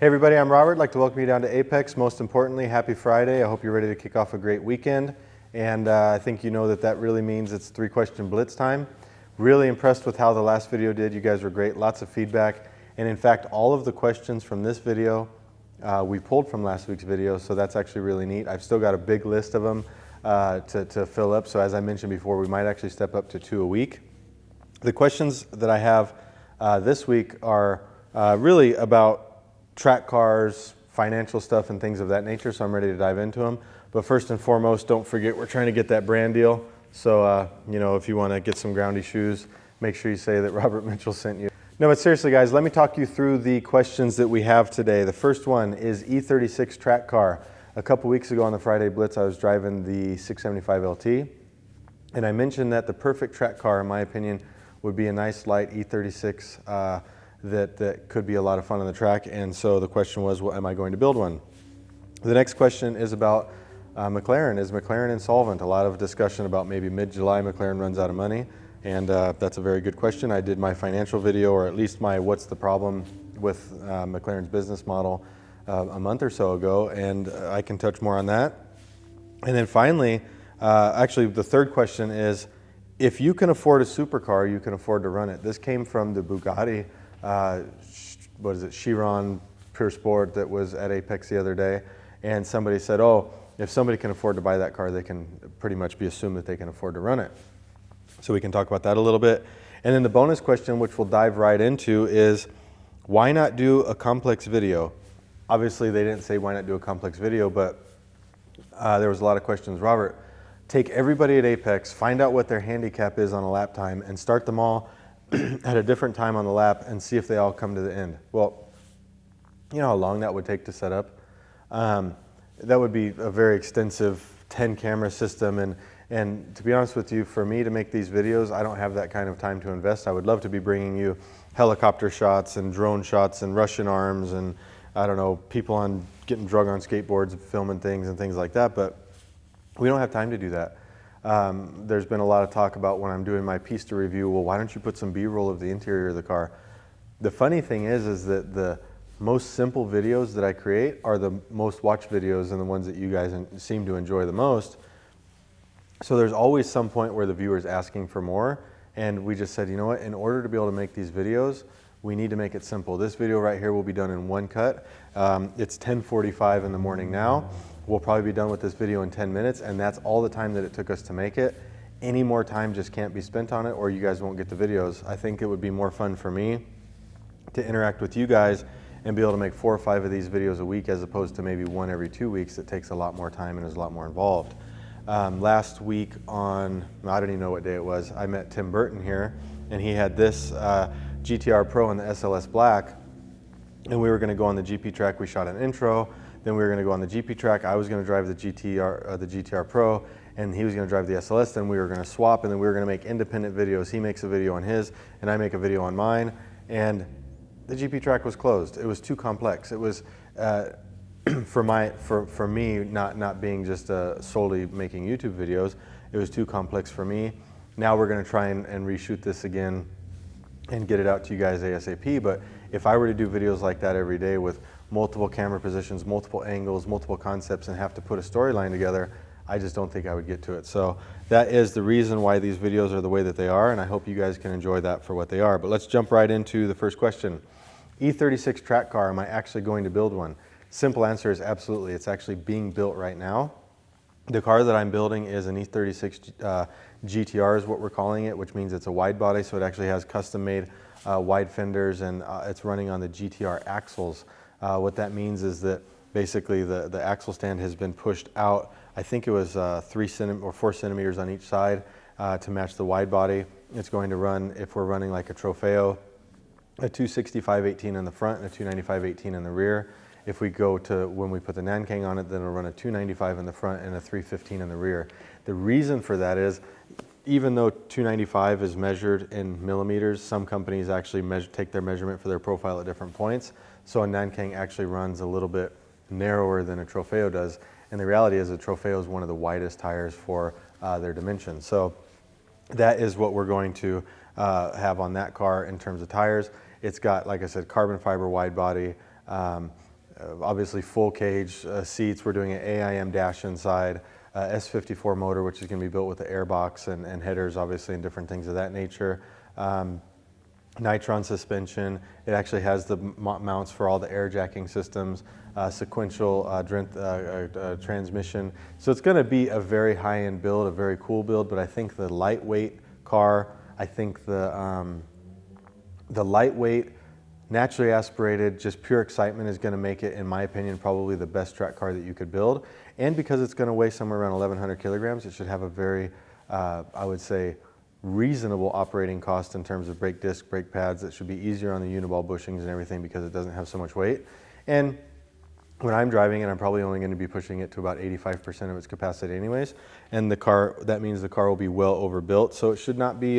Hey everybody, I'm Robert. I'd like to welcome you down to Apex. Most importantly, happy Friday. I hope you're ready to kick off a great weekend. And I think you know that that really means it's 3-question blitz time. Really impressed with how the last video did. You guys were great, lots of feedback. And in fact, all of the questions from this video we pulled from last week's video, so that's actually really neat. I've still got a big list of them to fill up. So as I mentioned before, we might actually step up to 2 a week. The questions that I have this week are really about track cars, financial stuff, and things of that nature, so I'm ready to dive into them. But first and foremost, don't forget we're trying to get that brand deal. So, you know, if you want to get some groundy shoes, make sure you say that Robert Mitchell sent you. No, but seriously, guys, let me talk you through the questions that we have today. The first one is E36 track car. A couple weeks ago on the Friday Blitz, I was driving the 675 LT, and I mentioned that the perfect track car, in my opinion, would be a nice light E36 that could be a lot of fun on the track. And so the question was, well, am I going to build one? The next question is about McLaren. Is McLaren insolvent? A lot of discussion about maybe mid-July McLaren runs out of money, and that's a very good question. I did my financial video, or at least my what's the problem with McLaren's business model a month or so ago, and I can touch more on that. And then finally, actually the third question is, if you can afford a supercar, you can afford to run it. This came from the Bugatti what is it, Chiron Pure Sport that was at Apex the other day, and somebody said, oh, if somebody can afford to buy that car, they can pretty much be assumed that they can afford to run it. So we can talk about that a little bit. And then the bonus question, which we'll dive right into, is why not do a complex video? Obviously they didn't say why not do a complex video, but there was a lot of questions. Robert, take everybody at Apex, find out what their handicap is on a lap time, and start them all at a different time on the lap and see if they all come to the end. Well, you know how long that would take to set up? That would be a very extensive 10-camera system, and to be honest with you, for me to make these videos, I don't have that kind of time to invest. I would love to be bringing you helicopter shots and drone shots and Russian arms and, I don't know, people getting drug on skateboards, filming things and things like that, but we don't have time to do that. There's been a lot of talk about when I'm doing my pista review, well, why don't you put some B-roll of the interior of the car? The funny thing is that the most simple videos that I create are the most watched videos and the ones that you guys seem to enjoy the most. So there's always some point where the viewer's asking for more, and we just said, you know what, in order to be able to make these videos, we need to make it simple. This video right here will be done in one cut. It's 10:45 in the morning now. We'll probably be done with this video in 10 minutes, and that's all the time that it took us to make it. Any more time just can't be spent on it, or you guys won't get the videos. I think it would be more fun for me to interact with you guys and be able to make 4 or 5 of these videos a week, as opposed to maybe 1 every 2 weeks. That takes a lot more time and is a lot more involved. Last week on, I don't even know what day it was, I met Tim Burton here, and he had this GTR Pro in the SLS Black, and we were going to go on the GP track. We shot an intro. Then we were going to go on the GP track. I was going to drive the GTR Pro, and he was going to drive the SLS. Then we were going to swap, and then we were going to make independent videos. He makes a video on his, and I make a video on mine. And the GP track was closed. It was too complex. It was for me, not being just solely making YouTube videos. It was too complex for me. Now we're going to try and reshoot this again and get it out to you guys ASAP. But if I were to do videos like that every day with multiple camera positions, multiple angles, multiple concepts, and have to put a storyline together, I just don't think I would get to it. So that is the reason why these videos are the way that they are, and I hope you guys can enjoy that for what they are. But let's jump right into the first question. E36 track car, am I actually going to build one? Simple answer is absolutely. It's actually being built right now. The car that I'm building is an E36 GTR is what we're calling it, which means it's a wide body, so it actually has custom made wide fenders, and it's running on the GTR axles. What that means is that basically the axle stand has been pushed out. I think it was 4 centimeters on each side to match the wide body. It's going to run, if we're running like a Trofeo, a 265/18 in the front and a 295/18 in the rear. If we go to, when we put the Nankang on it, then it'll run a 295 in the front and a 315 in the rear. The reason for that is, even though 295 is measured in millimeters, some companies actually take their measurement for their profile at different points. So a Nankang actually runs a little bit narrower than a Trofeo does. And the reality is a Trofeo is one of the widest tires for their dimensions. So that is what we're going to have on that car in terms of tires. It's got, like I said, carbon fiber wide body. obviously full cage seats. We're doing an AIM dash inside, S54 motor, which is going to be built with the airbox and headers, obviously, and different things of that nature. Nitron suspension. It actually has the mounts for all the air jacking systems, sequential transmission. So it's going to be a very high-end build, a very cool build, but I think the lightweight car, I think the lightweight, naturally aspirated, just pure excitement is going to make it, in my opinion, probably the best track car that you could build. And because it's going to weigh somewhere around 1,100 kilograms, it should have a very, I would say, reasonable operating cost in terms of brake disc, brake pads. It should be easier on the uniball bushings and everything because it doesn't have so much weight. And when I'm driving it, I'm probably only going to be pushing it to about 85% of its capacity anyways. And the car, that means the car will be well overbuilt, so it should not be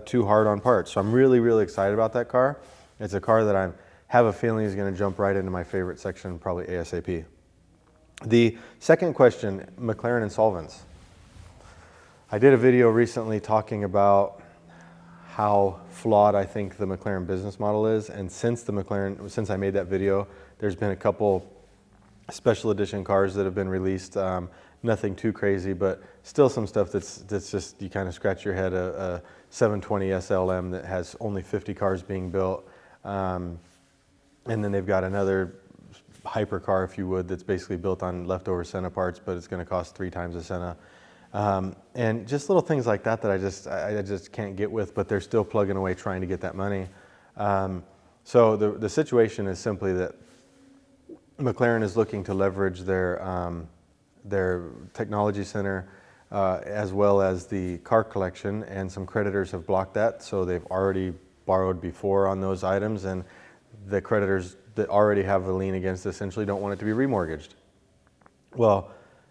too hard on parts. So I'm really, really excited about that car. It's a car that I have a feeling is going to jump right into my favorite section, probably ASAP. The second question, McLaren Insolvents. I did a video recently talking about how flawed I think the McLaren business model is, and since I made that video, there's been a couple special edition cars that have been released. Nothing too crazy, but still some stuff that's just, you kind of scratch your head. A 720 SLM that has only 50 cars being built, and then they've got another hypercar, if you would, that's basically built on leftover Senna parts, but it's going to cost 3 times a Senna. And just little things like that that I just can't get with, but they're still plugging away trying to get that money. So the situation is simply that McLaren is looking to leverage their technology center as well as the car collection, and some creditors have blocked that, so they've already borrowed before on those items, and the creditors that already have a lien against it essentially don't want it to be remortgaged. Well,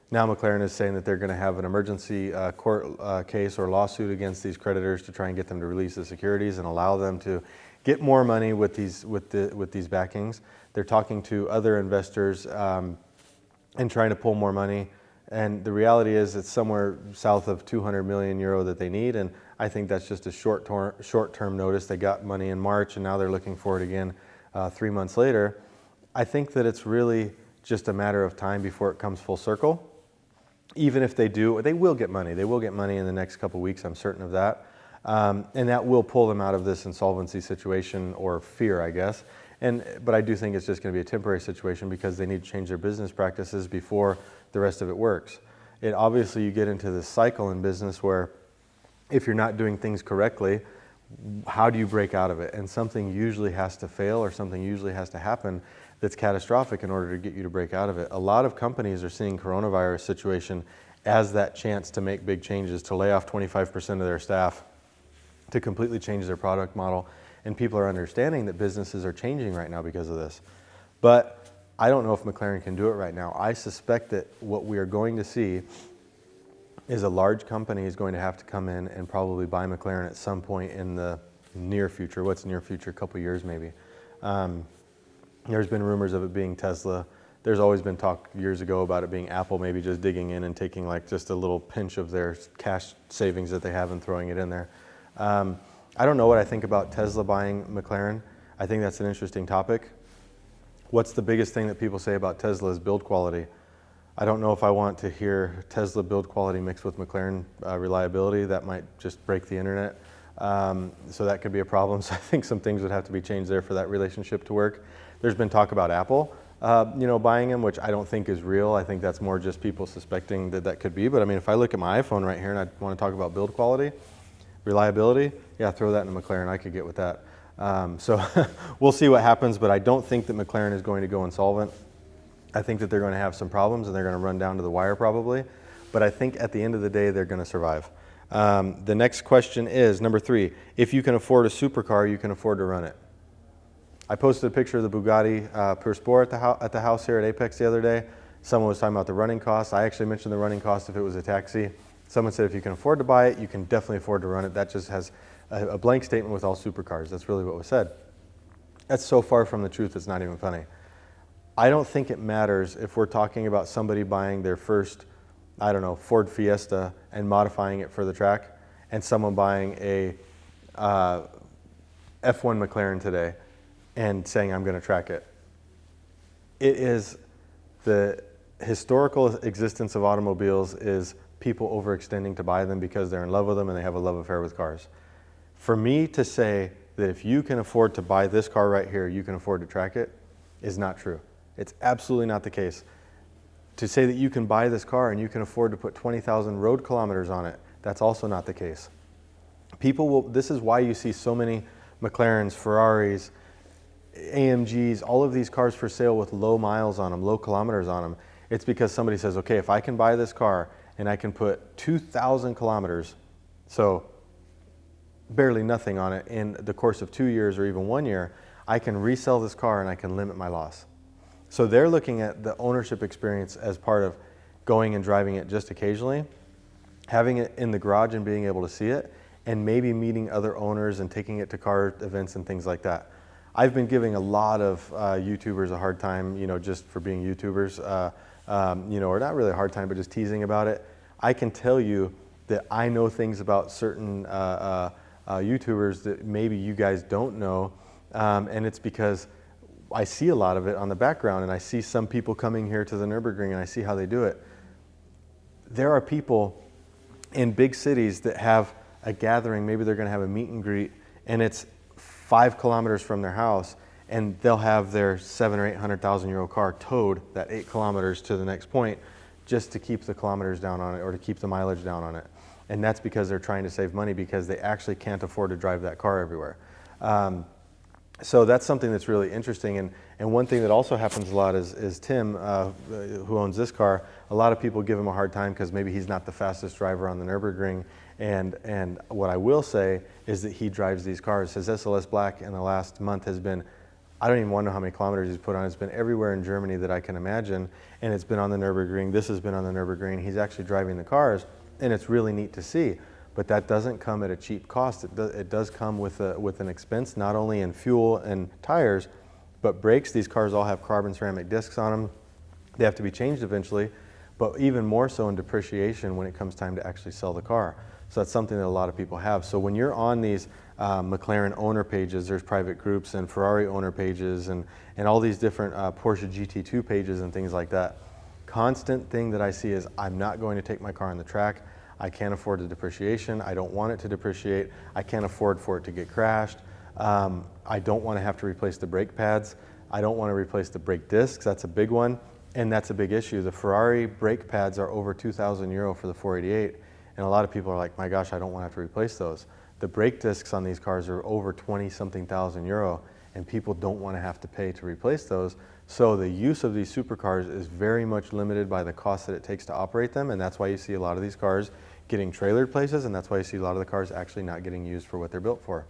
now McLaren is saying that they're going to have an emergency court case or lawsuit against these creditors to try and get them to release the securities and allow them to get more money with these backings. They're talking to other investors and trying to pull more money. And the reality is it's somewhere south of 200 million euro that they need. And I think that's just a short-term notice. They got money in March and now they're looking for it again 3 months later. I think that it's really just a matter of time before it comes full circle. Even if they do, they will get money. They will get money in the next couple of weeks, I'm certain of that. And that will pull them out of this insolvency situation, or fear, I guess. But I do think it's just going to be a temporary situation because they need to change their business practices before the rest of it works. Obviously, you get into this cycle in business where if you're not doing things correctly, how do you break out of it? And something usually has to fail, or something usually has to happen that's catastrophic in order to get you to break out of it. A lot of companies are seeing coronavirus situation as that chance to make big changes, to lay off 25% of their staff, to completely change their product model. And people are understanding that businesses are changing right now because of this. But I don't know if McLaren can do it right now. I suspect that what we are going to see is a large company is going to have to come in and probably buy McLaren at some point in the near future. What's near future? A couple years maybe. There's been rumors of it being Tesla. There's always been talk years ago about it being Apple, maybe just digging in and taking like just a little pinch of their cash savings that they have and throwing it in there. I don't know what I think about Tesla buying McLaren. I think that's an interesting topic. What's the biggest thing that people say about Tesla is build quality. I don't know if I want to hear Tesla build quality mixed with McLaren reliability. That might just break the internet. So that could be a problem. So I think some things would have to be changed there for that relationship to work. There's been talk about Apple, buying them, which I don't think is real. I think that's more just people suspecting that that could be. But I mean, if I look at my iPhone right here and I want to talk about build quality, reliability, yeah, throw that in a McLaren. I could get with that. So we'll see what happens, but I don't think that McLaren is going to go insolvent. I think that they're going to have some problems and they're going to run down to the wire probably. But I think at the end of the day, they're going to survive. The next question is, number 3, if you can afford a supercar, you can afford to run it. I posted a picture of the Bugatti Pure Sport at the house here at Apex the other day. Someone was talking about the running costs. I actually mentioned the running cost if it was a taxi. Someone said if you can afford to buy it, you can definitely afford to run it. That just has a blank statement with all supercars. That's really what was said. That's so far from the truth, it's not even funny. I don't think it matters if we're talking about somebody buying their first, I don't know, Ford Fiesta and modifying it for the track, and someone buying a F1 McLaren today and saying, I'm going to track it. it is the historical existence of automobiles is people overextending to buy them because they're in love with them and they have a love affair with cars. For me to say that if you can afford to buy this car right here, you can afford to track it, is not true. It's absolutely not the case. To say that you can buy this car and you can afford to put 20,000 road kilometers on it, that's also not the case. People will, this is why you see so many McLarens, Ferraris, AMGs, all of these cars for sale with low miles on them, low kilometers on them. It's because somebody says, okay, if I can buy this car and I can put 2,000 kilometers, so barely nothing on it in the course of 2 years or even 1 year, I can resell this car and I can limit my loss. So they're looking at the ownership experience as part of going and driving it just occasionally, having it in the garage and being able to see it, and maybe meeting other owners and taking it to car events and things like that. I've been giving a lot of YouTubers a hard time, just for being YouTubers, or not really a hard time, but just teasing about it. I can tell you that I know things about certain YouTubers that maybe you guys don't know, and it's because I see a lot of it on the background, and I see some people coming here to the Nürburgring and I see how they do it. There are people in big cities that have a gathering, maybe they're going to have a meet and greet, and it's 5 kilometers from their house, and they'll have their 700,000 or 800,000 euro car towed that 8 kilometers to the next point just to keep the kilometers down on it or to keep the mileage down on it. And that's because they're trying to save money because they actually can't afford to drive that car everywhere. So that's something that's really interesting. And one thing that also happens a lot is Tim, who owns this car, a lot of people give him a hard time because maybe he's not the fastest driver on the Nürburgring. And what I will say is that he drives these cars. His SLS Black in the last month has been, I don't even want to know how many kilometers he's put on. It's been everywhere in Germany that I can imagine. And it's been on the Nürburgring. This has been on the Nürburgring. He's actually driving the cars. And it's really neat to see, but that doesn't come at a cheap cost. It does come with an expense, not only in fuel and tires, but brakes. These cars all have carbon ceramic discs on them. They have to be changed eventually, but even more so in depreciation when it comes time to actually sell the car. So that's something that a lot of people have. So when you're on these McLaren owner pages, there's private groups and Ferrari owner pages and all these different Porsche GT2 pages and things like that. Constant thing that I see is I'm not going to take my car on the track. I can't afford the depreciation. I don't want it to depreciate. I can't afford for it to get crashed. I don't want to have to replace the brake pads. I don't want to replace the brake discs. That's a big one, and that's a big issue. The Ferrari brake pads are over 2,000 euro for the 488, and a lot of people are like, my gosh, I don't want to have to replace those. The brake discs on these cars are over 20-something thousand euro, and people don't want to have to pay to replace those. So the use of these supercars is very much limited by the cost that it takes to operate them, and that's why you see a lot of these cars getting trailered places, and that's why you see a lot of the cars actually not getting used for what they're built for.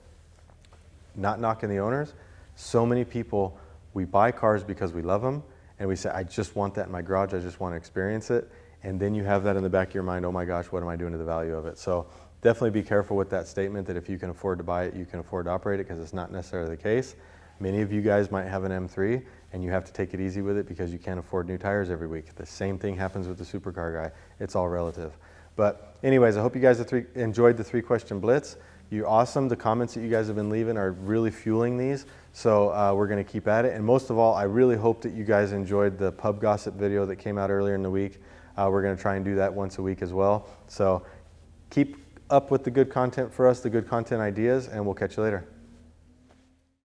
Not knocking the owners. So many people, we buy cars because we love them, and we say, I just want that in my garage, I just want to experience it, and then you have that in the back of your mind, oh my gosh, what am I doing to the value of it? So definitely be careful with that statement that if you can afford to buy it, you can afford to operate it, because it's not necessarily the case. Many of you guys might have an M3 and you have to take it easy with it because you can't afford new tires every week. The same thing happens with the supercar guy. It's all relative. But anyways, I hope you guys enjoyed the 3-question blitz. You're awesome. The comments that you guys have been leaving are really fueling these. So we're going to keep at it. And most of all, I really hope that you guys enjoyed the pub gossip video that came out earlier in the week. We're going to try and do that once a week as well. So keep up with the good content for us, the good content ideas, and we'll catch you later.